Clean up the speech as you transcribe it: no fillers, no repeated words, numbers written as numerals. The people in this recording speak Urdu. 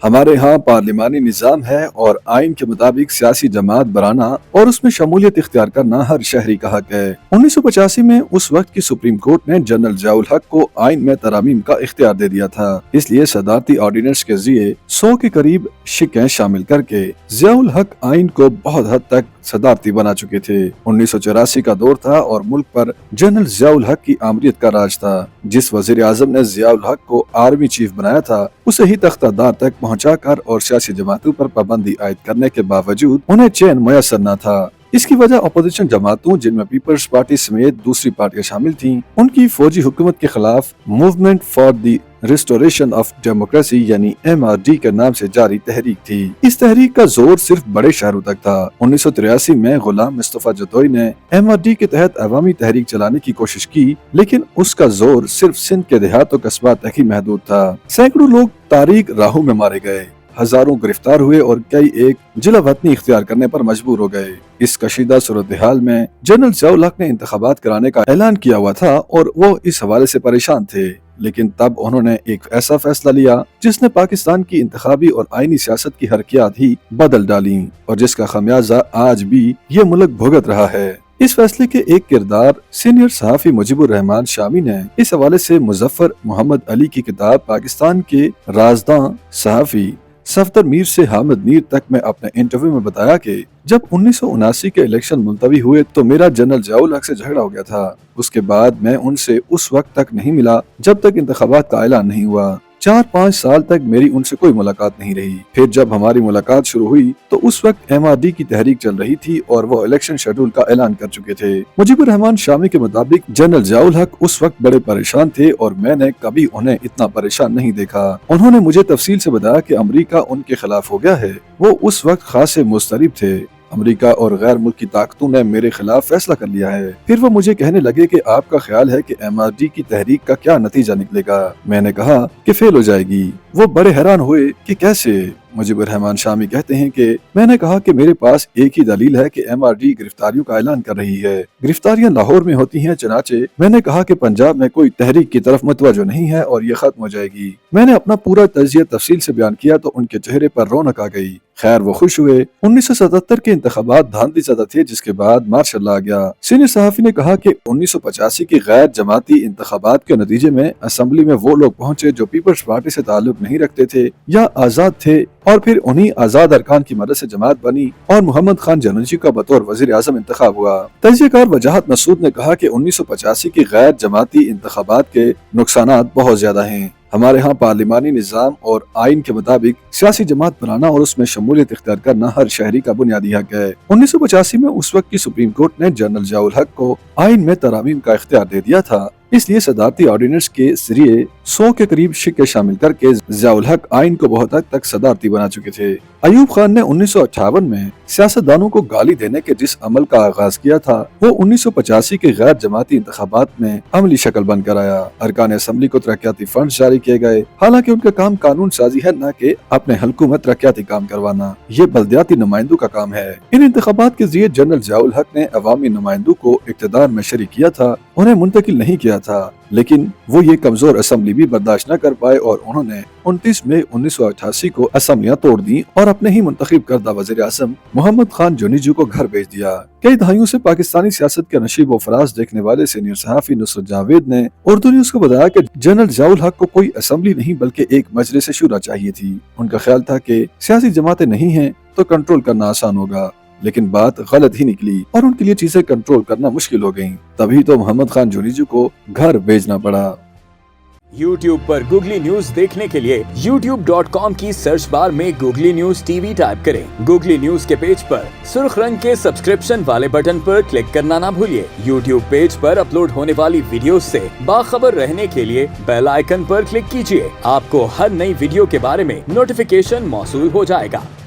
ہمارے ہاں پارلیمانی نظام ہے اور آئین کے مطابق سیاسی جماعت بنانا اور اس میں شمولیت اختیار کرنا ہر شہری کا حق ہے۔ 1985 میں اس وقت کی سپریم کورٹ نے جنرل ضیاء الحق کو آئین میں ترامیم کا اختیار دے دیا تھا، اس لیے صدارتی آرڈیننس کے ذریعے 100 کے قریب شقیں شامل کر کے ضیاء الحق آئین کو بہت حد تک صدارتی بنا چکے تھے۔ 1984 کا دور تھا اور ملک پر جنرل ضیاء الحق کی آمریت کا راج تھا۔ جس وزیر اعظم نے ضیاء الحق کو آرمی چیف بنایا تھا، اسے ہی تختہ دار تک پہنچا کر اور سیاسی جماعتوں پر پابندی عائد کرنے کے باوجود انہیں چین میسر نہ تھا۔ اس کی وجہ اپوزیشن جماعتوں جن میں پیپلز پارٹی سمیت دوسری پارٹیاں شامل تھیں، ان کی فوجی حکومت کے خلاف movement for the restoration of democracy یعنی MRD کے نام سے جاری تحریک تھی۔ اس تحریک کا زور صرف بڑے شہروں تک تھا۔ 1983 میں غلام مصطفیٰ جتوئی نے MRD کے تحت عوامی تحریک چلانے کی کوشش کی، لیکن اس کا زور صرف سندھ کے دیہات و قصبات تک ہی محدود تھا۔ سینکڑوں لوگ تاریک راہوں میں مارے گئے، ہزاروں گرفتار ہوئے اور کئی ایک جلا وطنی اختیار کرنے پر مجبور ہو گئے۔ اس کشیدہ صورتحال میں جنرل ضیاء الحق نے انتخابات کرانے کا اعلان کیا ہوا تھا اور وہ اس حوالے سے پریشان تھے، لیکن تب انہوں نے ایک ایسا فیصلہ لیا جس نے پاکستان کی انتخابی اور آئینی سیاست کی حرکیات ہی بدل ڈالیں اور جس کا خمیازہ آج بھی یہ ملک بھگت رہا ہے۔ اس فیصلے کے ایک کردار سینئر صحافی مجیب الرحمان شامی نے اس حوالے سے مظفر محمد علی کی کتاب پاکستان کے رازداں صحافی صفدر میر سے حامد میر تک میں اپنے انٹرویو میں بتایا کہ جب 1979 کے الیکشن ملتوی ہوئے تو میرا جنرل ضیاء الحق سے جھگڑا ہو گیا تھا۔ اس کے بعد میں ان سے اس وقت تک نہیں ملا جب تک انتخابات کا اعلان نہیں ہوا۔ 4-5 سال تک میری ان سے کوئی ملاقات نہیں رہی۔ پھر جب ہماری ملاقات شروع ہوئی تو اس وقت MRD کی تحریک چل رہی تھی اور وہ الیکشن شیڈول کا اعلان کر چکے تھے۔ مجیب الرحمان شامی کے مطابق جنرل ضیاء الحق اس وقت بڑے پریشان تھے اور میں نے کبھی انہیں اتنا پریشان نہیں دیکھا۔ انہوں نے مجھے تفصیل سے بتایا کہ امریکہ ان کے خلاف ہو گیا ہے۔ وہ اس وقت خاصے مضطرب تھے۔ امریکہ اور غیر ملکی طاقتوں نے میرے خلاف فیصلہ کر لیا ہے۔ پھر وہ مجھے کہنے لگے کہ آپ کا خیال ہے کہ MRD کی تحریک کا کیا نتیجہ نکلے گا؟ میں نے کہا کہ فیل ہو جائے گی۔ وہ بڑے حیران ہوئے کہ کیسے؟ مجیب الرحمان شامی کہتے ہیں کہ میں نے کہا کہ میرے پاس ایک ہی دلیل ہے کہ MRD گرفتاریوں کا اعلان کر رہی ہے۔ گرفتاریاں لاہور میں ہوتی ہیں، چنانچہ میں نے کہا کہ پنجاب میں کوئی تحریک کی طرف متوجہ نہیں ہے اور یہ ختم ہو جائے گی۔ میں نے اپنا پورا تجزیہ تفصیل سے بیان کیا تو ان کے چہرے پر رونق آ گئی۔ خیر وہ خوش ہوئے۔ 1977 کے انتخابات دھاندلی زدہ تھے جس کے بعد مارشل لا آ گیا۔ سینئر صحافی نے کہا کہ 1985 کی غیر جماعتی انتخابات کے نتیجے میں اسمبلی میں وہ لوگ پہنچے جو پیپلز پارٹی سے تعلق نہیں رکھتے تھے یا آزاد تھے، اور پھر انہی آزاد ارکان کی مدد سے جماعت بنی اور محمد خان جنرجی کا بطور وزیر اعظم انتخاب ہوا۔ تجزیہ کار وجاہت مسعود نے کہا کہ 1985 کی غیر جماعتی انتخابات کے نقصانات بہت زیادہ ہیں۔ ہمارے ہاں پارلیمانی نظام اور آئین کے مطابق سیاسی جماعت بنانا اور اس میں شمولیت اختیار کرنا ہر شہری کا بنیادی حق ہے۔ 1985 میں اس وقت کی سپریم کورٹ نے جنرل ضیاء الحق کو آئین میں ترامیم کا اختیار دے دیا تھا، اس لیے صدارتی آرڈیننس کے ذریعے 100 کے قریب شقیں شامل کر کے ضیاء الحق آئین کو بہت حد تک صدارتی بنا چکے تھے۔ ایوب خان نے 1958 میں سیاستدانوں کو گالی دینے کے جس عمل کا آغاز کیا تھا وہ 1985 کے غیر جماعتی انتخابات میں عملی شکل بن کر آیا۔ ارکان اسمبلی کو ترقیاتی فنڈز جاری کیے گئے، حالانکہ ان کا کام قانون سازی ہے نہ کہ اپنے حلقوں میں ترقیاتی کام کروانا، یہ بلدیاتی نمائندوں کا کام ہے۔ ان انتخابات کے ذریعے جنرل ضیاء الحق نے عوامی نمائندوں کو اقتدار میں شریک کیا تھا، انہیں منتقل نہیں کیا تھا، لیکن وہ یہ کمزور اسمبلی بھی برداشت نہ کر پائے اور انہوں نے 29 مئی 1988 کو اسمبلیاں توڑ دیں اور اپنے ہی منتخب کردہ وزیر اعظم محمد خان جونیجو کو گھر بھیج دیا۔ کئی دہائیوں سے پاکستانی سیاست کے نشیب و فراز دیکھنے والے سینئر صحافی نصرت جاوید نے اردو نیوز کو بتایا کہ جنرل ضیاء الحق کو کوئی اسمبلی نہیں بلکہ ایک مجلس شورا چاہیے تھی۔ ان کا خیال تھا کہ سیاسی جماعتیں نہیں ہیں تو کنٹرول کرنا آسان ہوگا، لیکن بات غلط ہی نکلی اور ان کے لیے چیزیں کنٹرول کرنا مشکل ہو گئیں۔ تبھی تو محمد خان جونیجو کو گھر بھیجنا پڑا۔ YouTube پر گوگلی نیوز دیکھنے کے لیے youtube.com کی سرچ بار میں گوگلی نیوز TV ٹائپ کریں۔ گوگلی نیوز کے پیج پر سرخ رنگ کے سبسکرپشن والے بٹن پر کلک کرنا نہ بھولیے۔ YouTube پیج پر اپلوڈ ہونے والی ویڈیوز سے باخبر رہنے کے لیے بیل آئیکن پر کلک کیجیے۔ آپ کو ہر نئی ویڈیو کے بارے میں نوٹیفیکیشن موصول ہو جائے گا۔